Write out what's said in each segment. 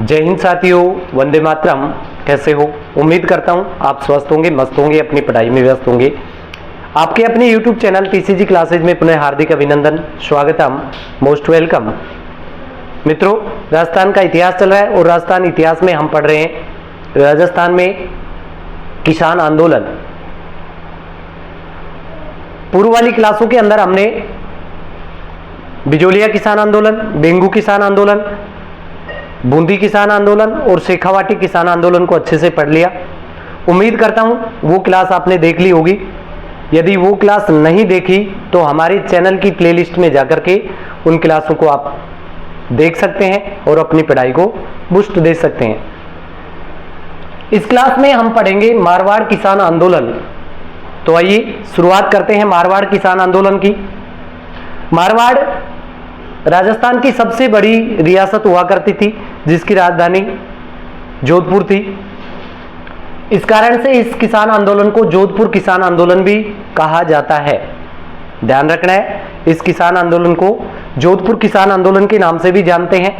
जय हिंद साथियों, वंदे मातरम। कैसे हो? उम्मीद करता हूँ आप स्वस्थ होंगे, मस्त होंगे, अपनी पढ़ाई में व्यस्त होंगे। आपके अपने YouTube चैनल TCG क्लासेज में पुनः हार्दिक अभिनंदन, स्वागतम, मोस्ट वेलकम। मित्रों, राजस्थान का इतिहास चल रहा है और राजस्थान इतिहास में हम पढ़ रहे हैं राजस्थान में किसान आंदोलन। पूर्व वाली क्लासों के अंदर हमने बिजोलिया किसान आंदोलन, बेंगू किसान आंदोलन, बूंदी किसान आंदोलन और शेखावाटी किसान आंदोलन को अच्छे से पढ़ लिया। उम्मीद करता हूं वो क्लास आपने देख ली होगी। यदि वो क्लास नहीं देखी तो हमारे चैनल की प्लेलिस्ट में जाकर के उन क्लासों को आप देख सकते हैं और अपनी पढ़ाई को बूस्ट दे सकते हैं। इस क्लास में हम पढ़ेंगे मारवाड़ किसान आंदोलन। तो आइए शुरुआत करते हैं मारवाड़ किसान आंदोलन की। मारवाड़ राजस्थान की सबसे बड़ी रियासत हुआ करती थी, जिसकी राजधानी जोधपुर थी। इस कारण से इस किसान आंदोलन को जोधपुर किसान आंदोलन भी कहा जाता है। ध्यान रखना है, इस किसान आंदोलन को जोधपुर किसान आंदोलन के नाम से भी जानते हैं।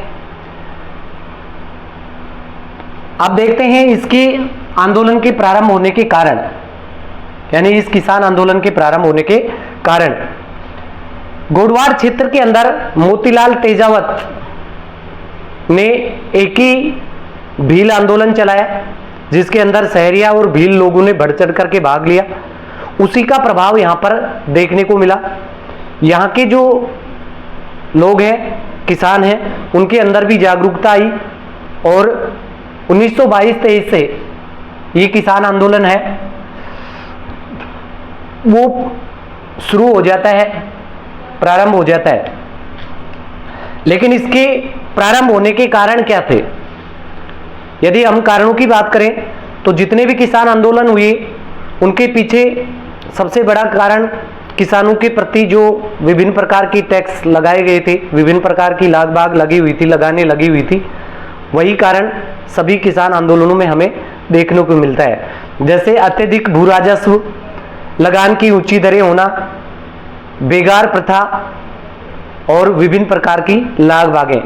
आप देखते हैं इसके आंदोलन के प्रारंभ होने के कारण, यानी इस किसान आंदोलन के प्रारंभ होने के कारण गोडवाड़ क्षेत्र के अंदर मोतीलाल तेजावत ने एक ही भील आंदोलन चलाया, जिसके अंदर शहरिया और भील लोगों ने बढ़ चढ़ करके भाग लिया। उसी का प्रभाव यहां पर देखने को मिला। यहां के जो लोग हैं, किसान हैं, उनके अंदर भी जागरूकता आई और 1922-23 से ये किसान आंदोलन है वो शुरू हो जाता है, प्रारंभ हो जाता है। लेकिन इसके प्रारंभ होने के कारण क्या थे? यदि हम कारणों की बात करें तो जितने भी किसान आंदोलन हुए उनके पीछे सबसे बड़ा कारण किसानों के प्रति जो विभिन्न प्रकार की टैक्स लगाए गए थे, विभिन्न प्रकार की लाग बाग लगी हुई थी, लगाने लगी हुई थी, वही कारण सभी किसान आंदोलनों में हमें देखने को मिलता है। जैसे अत्यधिक भू राजस्व, लगान की ऊंची दरें होना, बेगार प्रथा और विभिन्न प्रकार की लाग बागें।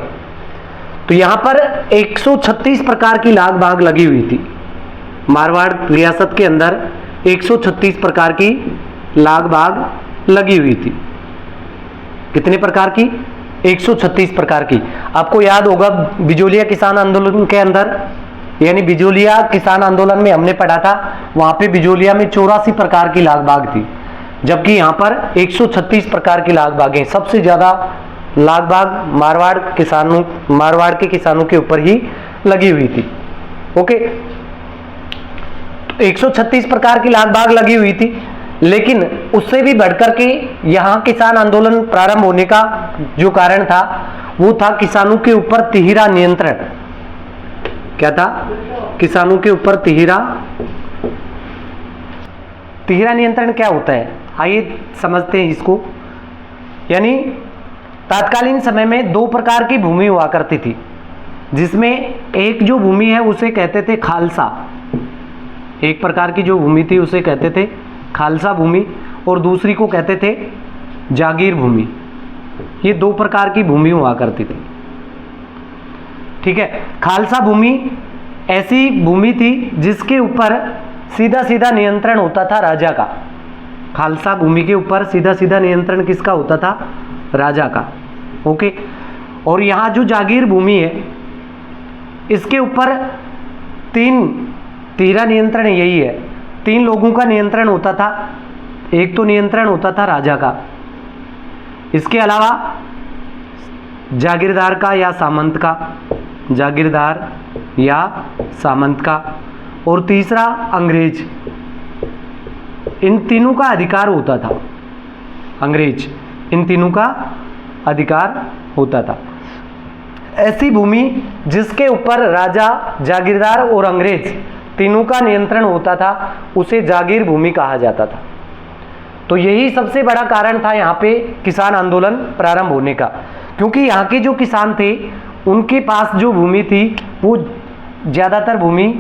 तो यहां पर 136 प्रकार की लाग बाग लगी हुई थी। मारवाड़ रियासत के अंदर 136 प्रकार की लाग बाग लगी हुई थी। कितने प्रकार की? 136 प्रकार की। आपको याद होगा बिजोलिया किसान आंदोलन के अंदर, यानी बिजोलिया किसान आंदोलन में हमने पढ़ा था, वहां पे बिजोलिया में 84 प्रकार की लाग बाग थी, जबकि यहां पर 136 प्रकार की लाग बागें। सबसे ज्यादा लाग बाग मारवाड़ के किसानों के ऊपर ही लगी हुई थी। ओके, तो 136 प्रकार की लाग बाग लगी हुई थी। लेकिन उससे भी बढ़कर के यहां किसान आंदोलन प्रारंभ होने का जो कारण था वो था किसानों के ऊपर तिहिरा नियंत्रण। क्या था? किसानों के ऊपर तिहिरा नियंत्रण क्या होता है, आइए समझते हैं इसको। यानी तात्कालीन समय में दो प्रकार की भूमि हुआ करती थी, जिसमें एक जो भूमि है उसे कहते थे खालसा। एक प्रकार की जो भूमि थी उसे कहते थे खालसा भूमि, और दूसरी को कहते थे जागीर भूमि। ये दो प्रकार की भूमि हुआ करती थी। ठीक है, खालसा भूमि ऐसी भूमि थी जिसके ऊपर सीधा सीधा नियंत्रण होता था राजा का। खालसा भूमि के ऊपर सीधा सीधा नियंत्रण किसका होता था? राजा का। ओके, और यहाँ जो जागीर भूमि है इसके ऊपर तिहरा नियंत्रण यही है, 3 लोगों का नियंत्रण होता था। एक तो नियंत्रण होता था राजा का, इसके अलावा जागीरदार का या सामंत का, जागीरदार या सामंत का, और तीसरा अंग्रेज। इन तीनों का अधिकार होता था। अंग्रेज, इन तीनों का अधिकार होता था। ऐसी भूमि जिसके ऊपर राजा, जागीरदार और अंग्रेज तीनों का नियंत्रण होता था उसे जागीर भूमि कहा जाता था। तो यही सबसे बड़ा कारण था यहाँ पे किसान आंदोलन प्रारंभ होने का, क्योंकि यहाँ के जो किसान थे उनके पास जो भूमि थी वो ज़्यादातर भूमि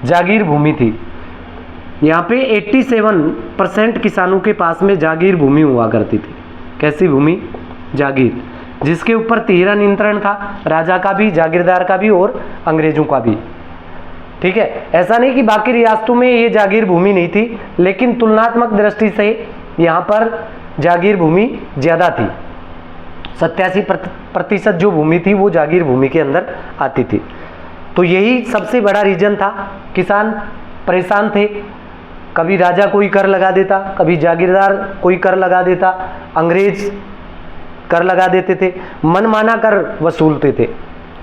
जागीर भूमि थी। यहाँ पे 87% किसानों के पास में जागीर भूमि हुआ करती थी। कैसी भूमि? जागीर। जिसके ऊपर तिहरा नियंत्रण था, राजा का भी, जागीरदार का भी और अंग्रेजों का भी। ठीक है, ऐसा नहीं कि बाकी रियासतों में ये जागीर भूमि नहीं थी, लेकिन तुलनात्मक दृष्टि से यहाँ पर जागीर भूमि ज़्यादा थी। 87% जो भूमि थी वो जागीर भूमि के अंदर आती थी। तो यही सबसे बड़ा रीजन था। किसान परेशान थे, कभी राजा कोई कर लगा देता, कभी जागीरदार कोई कर लगा देता, अंग्रेज कर लगा देते थे, मनमाना कर वसूलते थे।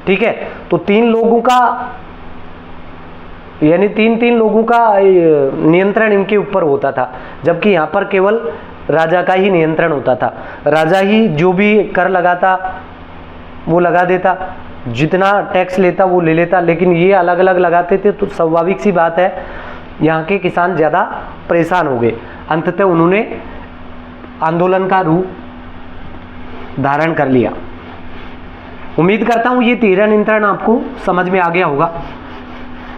ठीक है, तो तीन लोगों का यानी तीन लोगों का नियंत्रण इनके ऊपर होता था, जबकि यहाँ पर केवल राजा का ही नियंत्रण होता था। राजा ही जो भी कर लगाता वो लगा देता, जितना टैक्स लेता वो ले लेता, लेकिन ये अलग अलग लगाते थे। तो स्वाभाविक सी बात है यहाँ के किसान ज़्यादा परेशान हो गए। अंततः उन्होंने आंदोलन का रूप धारण कर लिया। उम्मीद करता हूँ ये तिहरा नियंत्रण आपको समझ में आ गया होगा।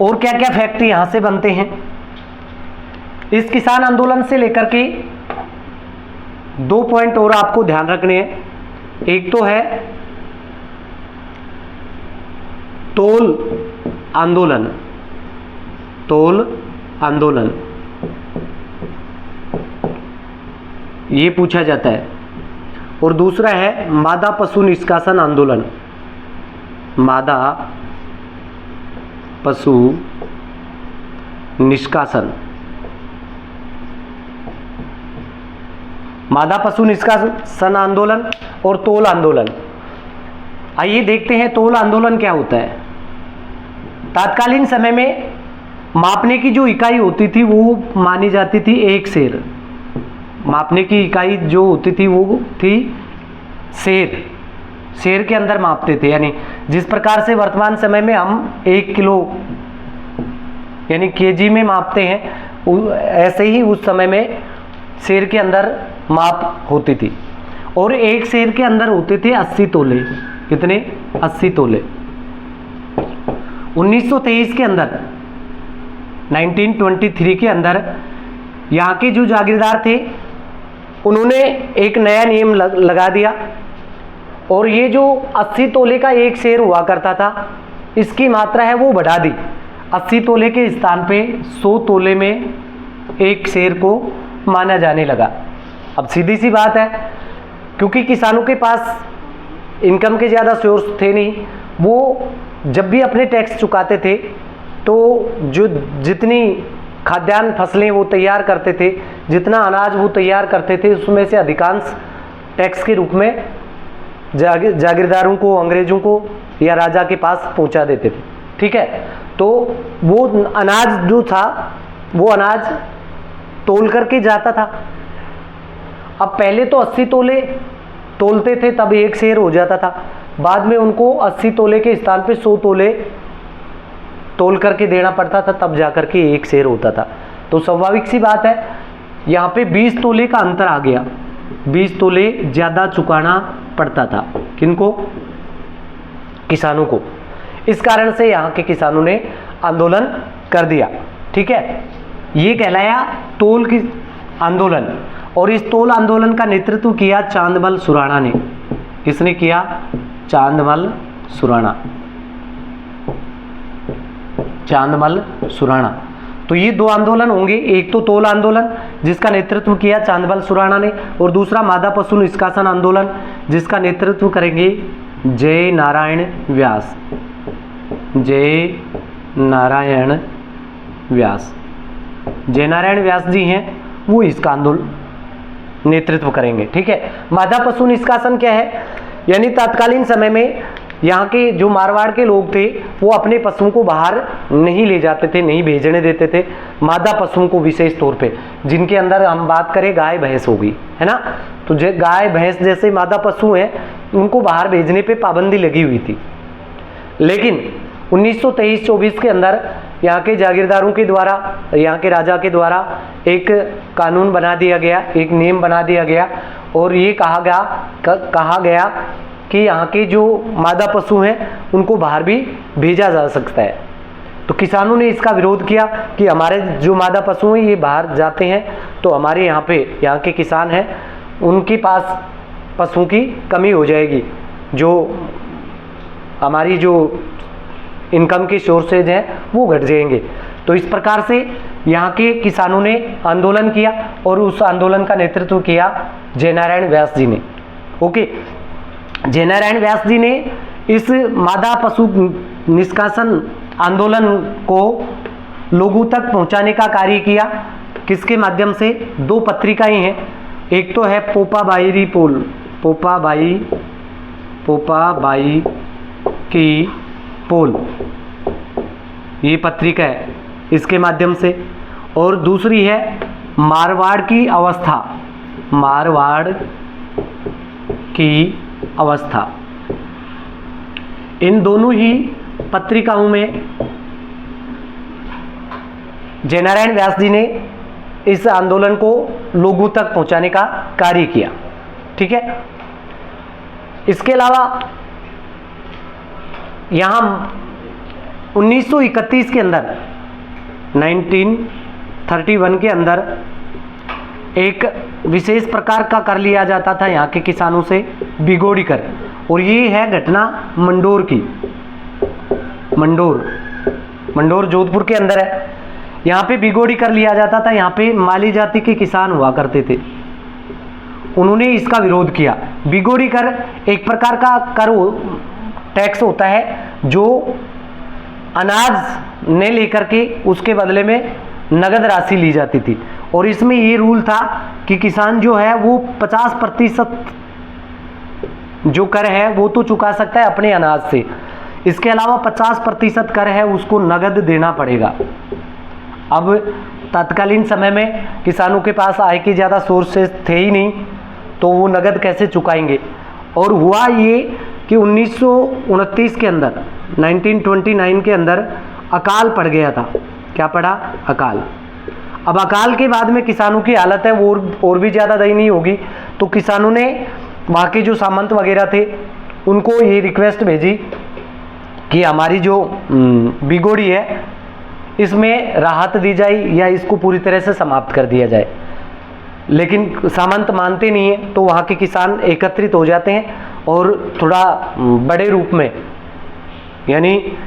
और क्या क्या फैक्ट यहाँ से बनते हैं, इस किसान आंदोलन से लेकर के 2 पॉइंट और आपको ध्यान रखने हैं। एक तो है तोल आंदोलन, तोल आंदोलन ये पूछा जाता है, और दूसरा है मादा पशु निष्कासन आंदोलन, मादा पशु निष्कासन। मादा पशु निष्कासन आंदोलन और तोल आंदोलन। आइए देखते हैं तोल आंदोलन क्या होता है। तात्कालीन समय में मापने की जो इकाई होती थी वो मानी जाती थी एक सेर। मापने की इकाई जो होती थी वो थी सेर, सेर के अंदर मापते थे। यानी जिस प्रकार से वर्तमान समय में हम 1 किलो यानी केजी में मापते हैं, ऐसे ही उस समय में सेर के अंदर माप होती थी। और एक सेर के अंदर होते थे 80 तोले। कितने? 80 तोले। 1923 के अंदर 1923 के अंदर यहाँ के जो जागीरदार थे उन्होंने एक नया नियम लगा दिया, और ये जो 80 तोले का एक शेर हुआ करता था इसकी मात्रा है वो बढ़ा दी। 80 तोले के स्थान पे 100 तोले में एक शेर को माना जाने लगा। अब सीधी सी बात है, क्योंकि किसानों के पास इनकम के ज़्यादा सोर्स थे नहीं, वो जब भी अपने टैक्स चुकाते थे तो जो जितनी खाद्यान्न फसलें वो तैयार करते थे, जितना अनाज वो तैयार करते थे, उसमें से अधिकांश टैक्स के रूप में जागीरदारों को, अंग्रेजों को या राजा के पास पहुंचा देते थे। ठीक है, तो वो अनाज जो था वो अनाज तोल करके जाता था। अब पहले तो 80 तोले तोलते थे तब एक शेर हो जाता था, बाद में उनको 80 तोले के स्थान पे 100 तोले तोल करके देना पड़ता था, तब जाकर के एक शेर होता था। तो स्वाभाविक सी बात है यहाँ पे 20 तोले का अंतर आ गया, 20 तोले ज़्यादा चुकाना पड़ता था। किनको? किसानों को। इस कारण से यहाँ के किसानों ने आंदोलन कर दिया। ठीक है, ये कहलाया तोल की आंदोलन। और इस तोल आंदोलन का नेतृत्व किया चांदमल सुराणा ने। किसने किया? चांदमल सुराणा, चांदमल सुराणा। तो ये 2 आंदोलन होंगे, एक तो तोल आंदोलन जिसका नेतृत्व किया चांदमल सुराणा ने, और दूसरा मादा पशु निष्कासन आंदोलन जिसका नेतृत्व करेंगे जय नारायण व्यास। जय नारायण व्यास, जय नारायण व्यास जी हैं, वो इसका आंदोलन नेतृत्व करेंगे। ठीक है, मादा पशु निष्कासन क्या है? यानी तात्कालीन समय में यहाँ के जो मारवाड़ के लोग थे वो अपने पशुओं को बाहर नहीं ले जाते थे, नहीं भेजने देते थे। मादा पशुओं को विशेष तौर पे, जिनके अंदर हम बात करें गाय भैंस होगी, है ना, तो जो गाय भैंस जैसे मादा पशु हैं उनको बाहर भेजने पे पाबंदी लगी हुई थी। लेकिन 1923-24 के अंदर यहाँ के जागीरदारों के द्वारा, यहाँ के राजा के द्वारा एक कानून बना दिया गया, एक नियम बना दिया गया, और ये कहा गया कि यहाँ के जो मादा पशु हैं उनको बाहर भी भेजा जा सकता है। तो किसानों ने इसका विरोध किया कि हमारे जो मादा पशु हैं ये बाहर जाते हैं तो हमारे यहाँ के किसान हैं उनके पास पशुओं की कमी हो जाएगी। जो हमारी जो इनकम के सोर्सेज हैं वो घट जाएंगे। तो इस प्रकार से यहाँ के किसानों ने आंदोलन किया और उस आंदोलन का नेतृत्व किया जयनारायण व्यास जी ने। ओके, जयनारायण व्यास जी ने इस मादा पशु निष्कासन आंदोलन को लोगों तक पहुंचाने का कार्य किया। किसके माध्यम से? दो पत्रिकाएं हैं, एक तो है पोपाबाई की पोल, ये पत्रिका है, इसके माध्यम से, और दूसरी है मारवाड़ की अवस्था। इन दोनों ही पत्रिकाओं में जयनारायण व्यास जी ने इस आंदोलन को लोगों तक पहुंचाने का कार्य किया। ठीक है, इसके अलावा यहां 1931 के अंदर 1931 के अंदर एक विशेष प्रकार का कर लिया जाता था यहाँ के किसानों से, बिगोड़ी कर, और ये है घटना मंडोर की। मंडोर जोधपुर के अंदर है। यहाँ पे बिगोड़ी कर लिया जाता था। यहाँ पे माली जाति के किसान हुआ करते थे, उन्होंने इसका विरोध किया। बिगोड़ी कर एक प्रकार का कर टैक्स होता है जो अनाज ने लेकर के उसके बदले में नगद राशि ली जाती थी, और इसमें ये रूल था कि किसान जो है वो 50% जो कर है वो तो चुका सकता है अपने अनाज से, इसके अलावा 50% कर है उसको नगद देना पड़ेगा। अब तत्कालीन समय में किसानों के पास आय के ज़्यादा सोर्सेस थे ही नहीं, तो वो नगद कैसे चुकाएंगे। और हुआ ये कि 1929 के अंदर 1929 के अंदर अकाल पड़ गया था। क्या पड़ा? अकाल। अब अकाल के बाद में किसानों की हालत है वो और भी ज़्यादा दयनीय होगी। तो किसानों ने वहाँ के जो सामंत वगैरह थे उनको ये रिक्वेस्ट भेजी कि हमारी जो बिगोड़ी है इसमें राहत दी जाए या इसको पूरी तरह से समाप्त कर दिया जाए। लेकिन सामंत मानते नहीं है, तो वहाँ के किसान एकत्रित हो जाते हैं और थोड़ा बड़े रूप में, यानी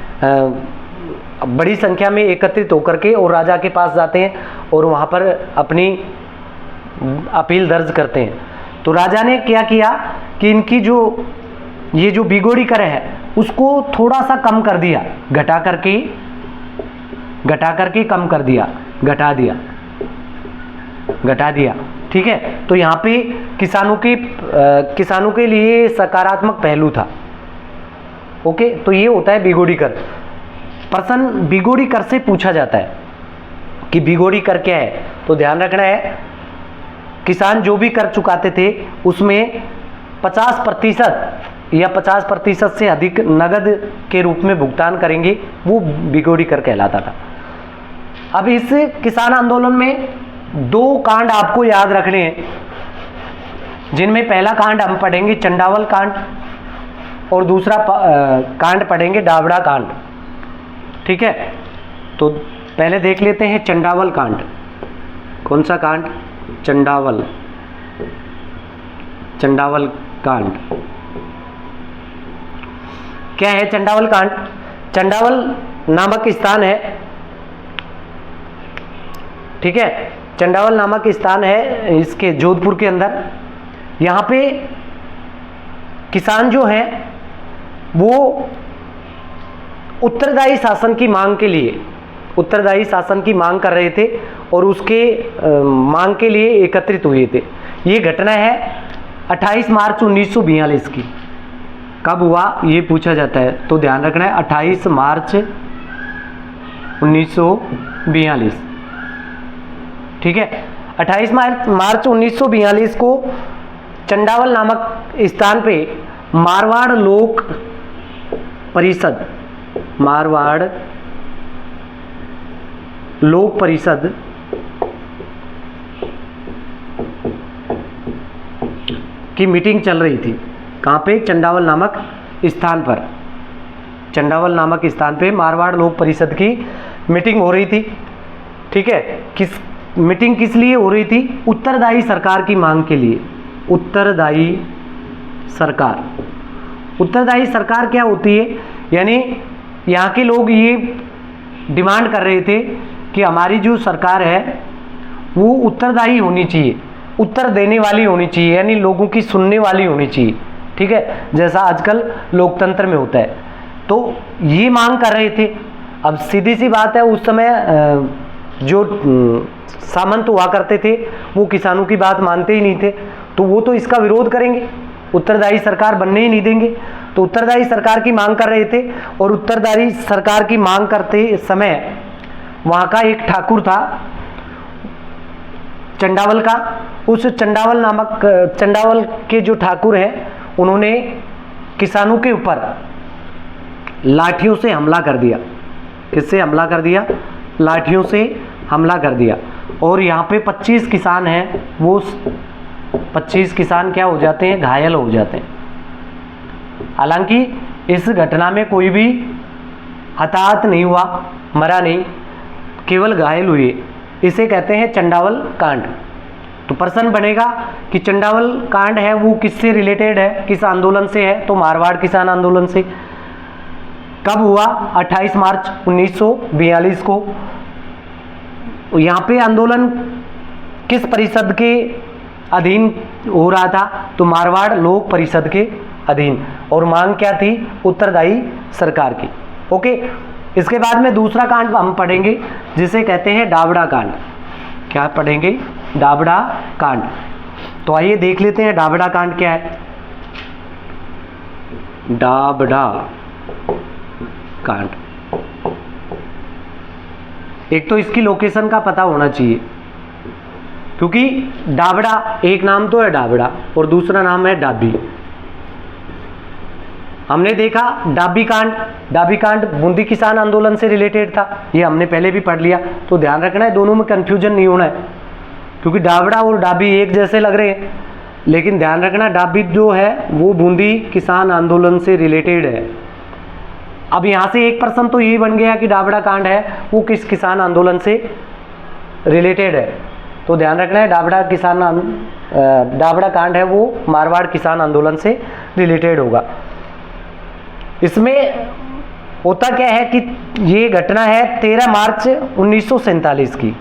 बड़ी संख्या में एकत्रित होकर के और राजा के पास जाते हैं और वहाँ पर अपनी अपील दर्ज करते हैं। तो राजा ने क्या किया कि इनकी ये जो बिगोड़ी कर है उसको थोड़ा सा कम कर दिया, घटा करके कम कर दिया, घटा दिया। ठीक है, तो यहाँ पे किसानों के लिए सकारात्मक पहलू था। ओके, तो ये होता है बिगोड़ी कर। प्रश्न बिगोड़ी कर से पूछा जाता है कि बिगोड़ी कर क्या है, तो ध्यान रखना है किसान जो भी कर चुकाते थे उसमें 50% या 50% से अधिक नगद के रूप में भुगतान करेंगे, वो बिगोड़ी कर कहलाता था। अब इस किसान आंदोलन में 2 कांड आपको याद रखने हैं, जिनमें पहला कांड हम पढ़ेंगे चंडावल कांड और दूसरा कांड पढ़ेंगे डावड़ा कांड। ठीक है, तो पहले देख लेते हैं चंडावल कांड। कौन सा कांड? चंडावल कांड। क्या है चंडावल कांड? चंडावल नामक स्थान है, ठीक है, चंडावल नामक स्थान है इसके जोधपुर के अंदर। यहाँ पे किसान जो हैं वो उत्तरदायी शासन की मांग कर रहे थे और उसके मांग के लिए एकत्रित हुए थे। ये घटना है 28 मार्च 1942 की। कब हुआ ये पूछा जाता है, तो ध्यान रखना है 28 मार्च 1942। ठीक है, 28 मार्च 1942 को चंडावल नामक स्थान पे मारवाड़ लोक परिषद की मीटिंग चल रही थी। कहाँ पे? चंडावल नामक स्थान पे मारवाड़ लोक परिषद की मीटिंग हो रही थी। ठीक है, मीटिंग किस लिए हो रही थी? उत्तरदायी सरकार की मांग के लिए। उत्तरदायी उत्तरदायी सरकार क्या होती है, यानी यहाँ के लोग ये डिमांड कर रहे थे कि हमारी जो सरकार है वो उत्तरदायी होनी चाहिए, उत्तर देने वाली होनी चाहिए, यानी लोगों की सुनने वाली होनी चाहिए, ठीक है, जैसा आजकल लोकतंत्र में होता है। तो ये मांग कर रहे थे। अब सीधी सी बात है, उस समय जो सामंत हुआ करते थे वो किसानों की बात मानते ही नहीं थे, तो वो तो इसका विरोध करेंगे, उत्तरदायी सरकार बनने ही नहीं देंगे। तो उत्तरदायी सरकार की मांग कर रहे थे, और उत्तरदायी सरकार की मांग करते समय वहाँ का एक ठाकुर था चंडावल का, उस चंडावल के जो ठाकुर हैं उन्होंने किसानों के ऊपर लाठियों से हमला कर दिया। किससे हमला कर दिया? लाठियों से हमला कर दिया। और यहाँ पे 25 किसान हैं, वो 25 किसान क्या हो जाते हैं? घायल हो जाते हैं। हालांकि इस घटना में कोई भी हताहत नहीं हुआ, मरा नहीं, केवल घायल हुए। इसे कहते हैं चंडावल कांड। तो प्रश्न बनेगा कि चंडावल कांड है वो किससे रिलेटेड है, किस आंदोलन से है? तो मारवाड़ किसान आंदोलन से। कब हुआ? 28 मार्च 1942 को। यहाँ पे आंदोलन किस परिषद के अधीन हो रहा था? तो मारवाड़ लोक परिषद के अधीन। और मांग क्या थी? उत्तरदायी सरकार की। ओके, इसके बाद में दूसरा कांड हम पढ़ेंगे जिसे कहते हैं डाबड़ा कांड। क्या पढ़ेंगे? डाबड़ा कांड। तो आइए देख लेते हैं डाबड़ा कांड क्या है। डाबड़ा कांड, एक तो इसकी लोकेशन का पता होना चाहिए, क्योंकि डाबड़ा एक नाम तो है डाबड़ा और दूसरा नाम है डाबी। हमने देखा डाबी कांड बूंदी किसान आंदोलन से रिलेटेड था, ये हमने पहले भी पढ़ लिया। तो ध्यान रखना है, दोनों में कंफ्यूजन नहीं होना है, क्योंकि डाबड़ा और डाबी एक जैसे लग रहे हैं, लेकिन ध्यान रखना डाबी जो है वो बूंदी किसान आंदोलन से रिलेटेड है। अब यहाँ से एक प्रश्न तो यही बन गया कि डाबड़ा कांड है वो किस किसान आंदोलन से रिलेटेड है। तो ध्यान रखना है डाबड़ा कांड है वो मारवाड़ किसान आंदोलन से रिलेटेड होगा। इसमें होता क्या है कि ये घटना है 13 मार्च 1947 की।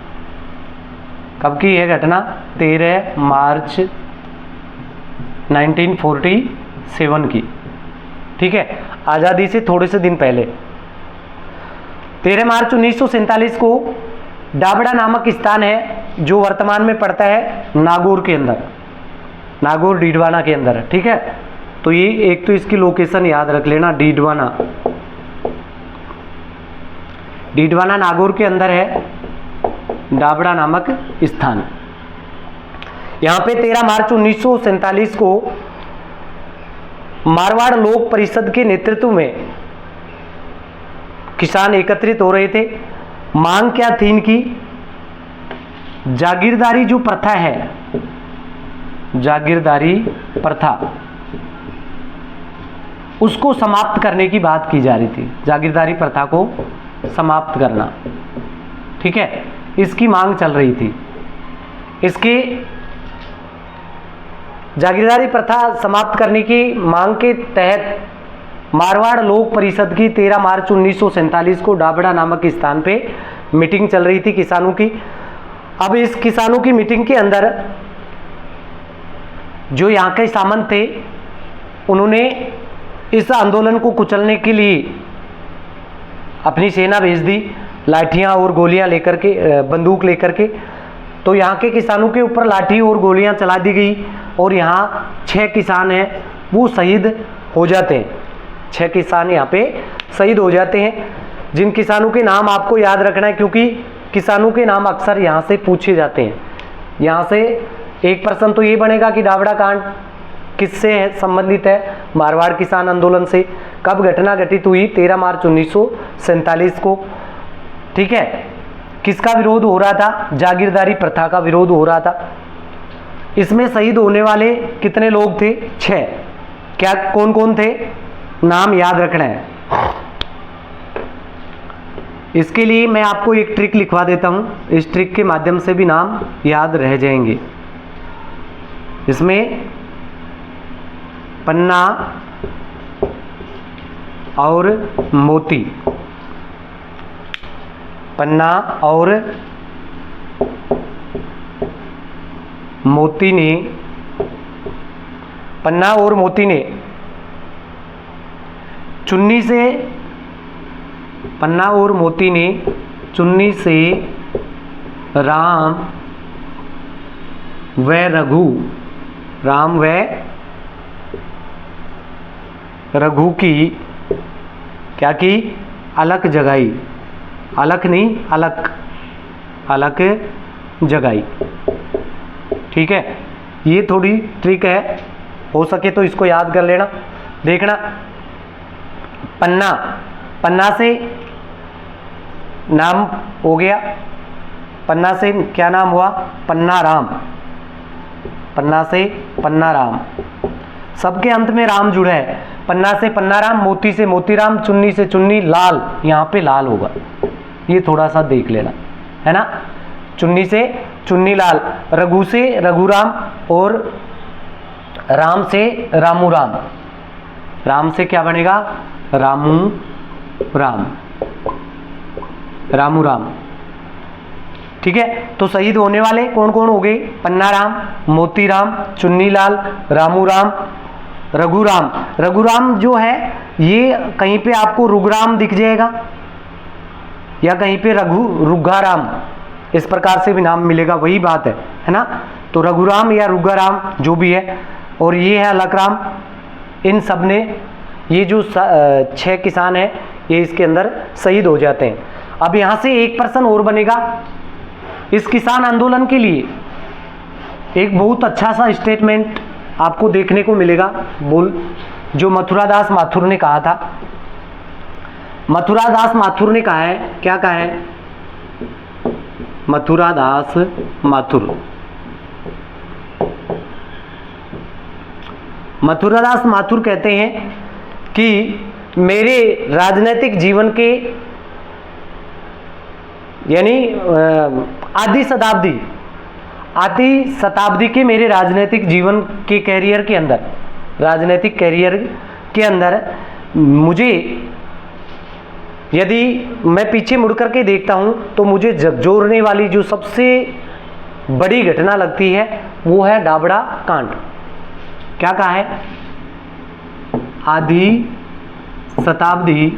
कब की यह घटना? 13 मार्च 1947 की, ठीक है, आज़ादी से थोड़े से दिन पहले। 13 मार्च 1947 को डाबड़ा नामक स्थान है जो वर्तमान में पड़ता है नागौर के अंदर, नागौर डीडवाना के अंदर, ठीक है। तो ये एक तो इसकी लोकेशन याद रख लेना, डीडवाना नागौर के अंदर है डाबड़ा नामक स्थान। यहाँ पे 13 मार्च 1947 को मारवाड़ लोक परिषद के नेतृत्व में किसान एकत्रित हो रहे थे। मांग क्या थी इनकी? जागीरदारी जो प्रथा है, जागीरदारी प्रथा, उसको समाप्त करने की बात की जा रही थी। जागीरदारी प्रथा को समाप्त करना, ठीक है, इसकी मांग चल रही थी। इसके जागीरदारी प्रथा समाप्त करने की मांग के तहत मारवाड़ लोक परिषद की 13 मार्च 1947 को डाबड़ा नामक स्थान पे मीटिंग चल रही थी किसानों की। अब इस किसानों की मीटिंग के अंदर जो यहाँ के सामंत थे उन्होंने इस आंदोलन को कुचलने के लिए अपनी सेना भेज दी, लाठियाँ और गोलियाँ लेकर के, बंदूक लेकर के। तो यहाँ के किसानों के ऊपर लाठी और गोलियाँ चला दी गई और यहाँ 6 किसान हैं वो शहीद हो जाते हैं। 6 किसान यहाँ पे शहीद हो जाते हैं, जिन किसानों के नाम आपको याद रखना है, क्योंकि किसानों के नाम अक्सर यहाँ से पूछे जाते हैं। यहाँ से एक प्रश्न तो ये बनेगा कि डाबड़ा कांड किससे है, संबंधित है? मारवाड़ किसान आंदोलन से। कब घटना घटित हुई? 13 मार्च 1947 को, ठीक है। किसका विरोध हो रहा था? जागीरदारी प्रथा का विरोध हो रहा था। इसमें शहीद होने वाले कितने लोग थे? 6। क्या, कौन कौन थे? नाम याद रखना है। इसके लिए मैं आपको एक ट्रिक लिखवा देता हूं, इस ट्रिक के माध्यम से भी नाम याद रह जाएंगे। इसमें पन्ना, और मोती, पन्ना और मोती ने, पन्ना और मोती ने चुन्नी से, पन्ना और मोती ने चुन्नी से राम व रघु, राम व रघु की क्या की, अलख जगाई, अलख नहीं अलख, अलख जगाई। ठीक है, ये थोड़ी ट्रिक है, हो सके तो इसको याद कर लेना। देखना, पन्ना, पन्ना से नाम हो गया, पन्ना से क्या नाम हुआ, पन्ना राम, पन्ना से पन्ना राम, सबके अंत में राम जुड़ा है। पन्ना से पन्ना राम, मोती से मोती राम, चुन्नी से चुन्नी, लाल, यहाँ पे लाल होगा, ये थोड़ा सा देख लेना, है ना। चुन्नी से चुन्नी लाल, रघु से रघुराम और राम से रामू राम, राम से क्या बनेगा, रामू राम, रामू राम। ठीक है, तो शहीद होने वाले कौन कौन हो गए, पन्ना राम, मोती राम, चुन्नी लाल, रामू राम, रघुराम। रघुराम जो है ये कहीं पे आपको रुगराम दिख जाएगा या कहीं पे रुगाराम, इस प्रकार से भी नाम मिलेगा, वही बात है ना। तो रघुराम या रुगाराम जो भी है, और ये है अलखराम। इन सब ने, ये जो 6 किसान हैं ये इसके अंदर शहीद हो जाते हैं। अब यहाँ से एक पर्सन और बनेगा इस किसान आंदोलन के लिए। एक बहुत अच्छा सा स्टेटमेंट आपको देखने को मिलेगा, जो मथुरादास माथुर ने कहा था। मथुरादास माथुर ने कहा है, क्या कहा है, मथुरादास माथुर, मथुरादास माथुर कहते हैं कि मेरे राजनीतिक जीवन के, यानी आधी शताब्दी के मेरे राजनीतिक जीवन के कैरियर के अंदर, राजनीतिक कैरियर के अंदर मुझे, यदि मैं पीछे मुड़ करके देखता हूं तो मुझे झकझोरने वाली जो सबसे बड़ी घटना लगती है वो है डाबड़ा कांड। क्या कहा है, आधी शताब्दी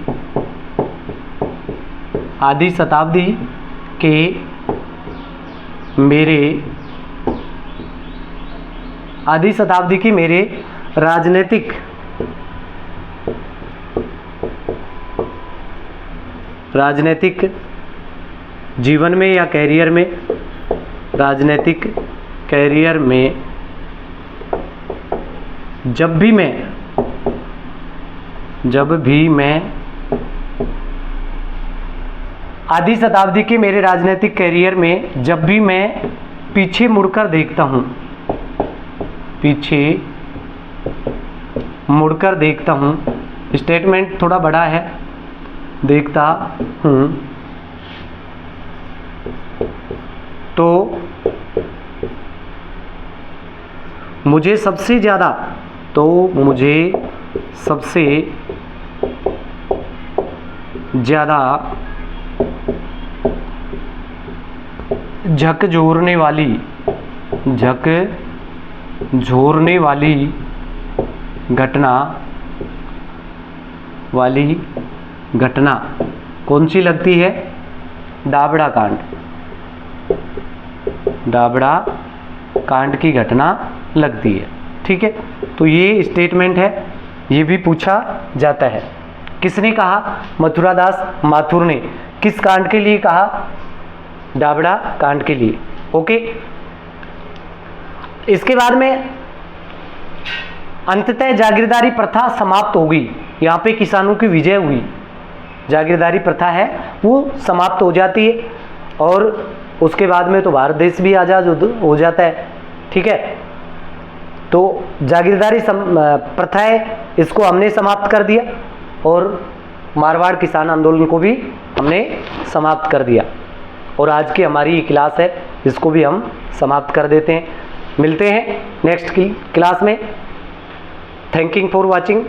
के मेरे, आधी शताब्दी की मेरे राजनीतिक जीवन में या कैरियर में, राजनीतिक कैरियर में जब भी मैं आधी शताब्दी के मेरे राजनीतिक कैरियर में जब भी मैं पीछे मुड़कर देखता हूँ, पीछे मुड़कर देखता हूँ, स्टेटमेंट थोड़ा बड़ा है, देखता हूँ तो मुझे सबसे ज़्यादा झकझोरने वाली घटना कौन सी लगती है, डाबड़ा कांड की घटना लगती है। ठीक है, तो ये स्टेटमेंट है, ये भी पूछा जाता है। किसने कहा, मथुरादास माथुर ने। किस कांड के लिए कहा, डाबड़ा कांड के लिए। ओके, इसके बाद में अंततः जागीरदारी प्रथा समाप्त हो गई। यहाँ पे किसानों की विजय हुई, जागीरदारी प्रथा है वो समाप्त हो जाती है, और उसके बाद में तो भारत देश भी आज़ाद हो जाता है। ठीक है, तो जागीरदारी प्रथा है, इसको हमने समाप्त कर दिया, और मारवाड़ किसान आंदोलन को भी हमने समाप्त कर दिया। और आज की हमारी क्लास है, इसको भी हम समाप्त कर देते हैं। मिलते हैं नेक्स्ट की क्लास में। Thank you for watching.